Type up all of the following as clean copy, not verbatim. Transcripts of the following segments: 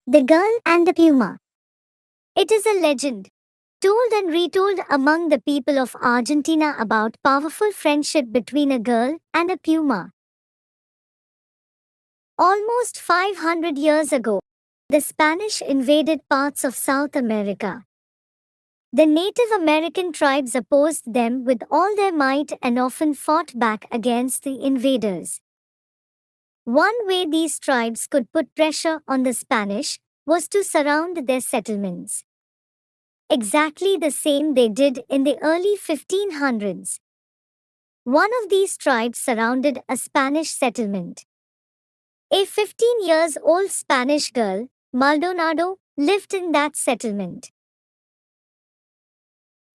The Girl and the Puma. It is a legend, told and retold among the people of Argentina about powerful friendship between a girl and a puma. Almost 500 years ago, the Spanish invaded parts of South America. The Native American tribes opposed them with all their might and often fought back against the invaders. One way these tribes could put pressure on the Spanish was to surround their settlements. Exactly the same they did in the early 1500s. One of these tribes surrounded a Spanish settlement. A 15-year-old Spanish girl, Maldonado, lived in that settlement.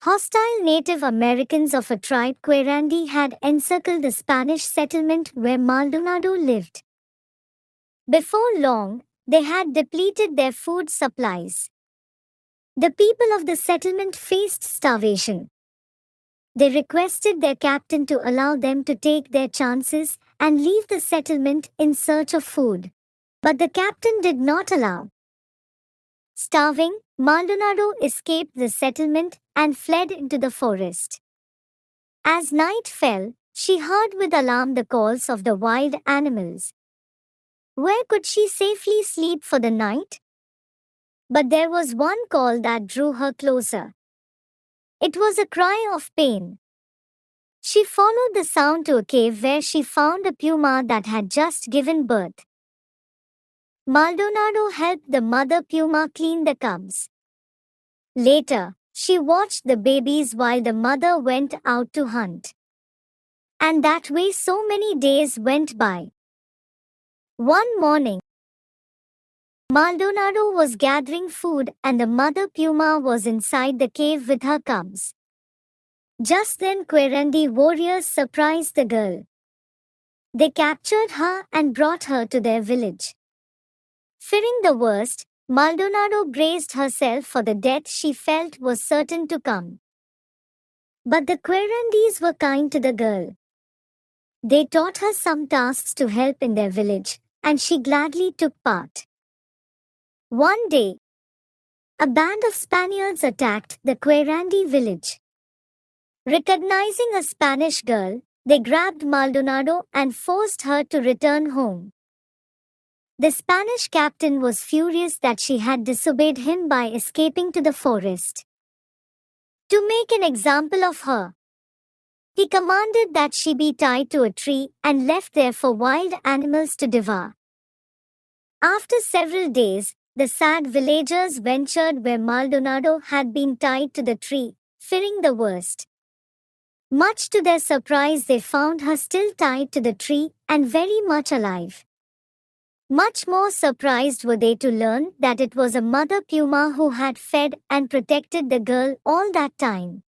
Hostile Native Americans of a tribe Querandi had encircled the Spanish settlement where Maldonado lived. Before long, they had depleted their food supplies. The people of the settlement faced starvation. They requested their captain to allow them to take their chances and leave the settlement in search of food. But the captain did not allow. Starving, Maldonado escaped the settlement and fled into the forest. As night fell, she heard with alarm the calls of the wild animals. Where could she safely sleep for the night? But there was one call that drew her closer. It was a cry of pain. She followed the sound to a cave where she found a puma that had just given birth. Maldonado helped the mother puma clean the cubs. Later, she watched the babies while the mother went out to hunt. And that way so many days went by. One morning, Maldonado was gathering food and the mother puma was inside the cave with her cubs. Just then Querandi warriors surprised the girl. They captured her and brought her to their village. Fearing the worst, Maldonado braced herself for the death she felt was certain to come. But the Querandis were kind to the girl. They taught her some tasks to help in their village, and she gladly took part. One day, a band of Spaniards attacked the Querandi village. Recognizing a Spanish girl, they grabbed Maldonado and forced her to return home. The Spanish captain was furious that she had disobeyed him by escaping to the forest. To make an example of her, he commanded that she be tied to a tree and left there for wild animals to devour. After several days, the sad villagers ventured where Maldonado had been tied to the tree, fearing the worst. Much to their surprise, they found her still tied to the tree and very much alive. Much more surprised were they to learn that it was a mother puma who had fed and protected the girl all that time.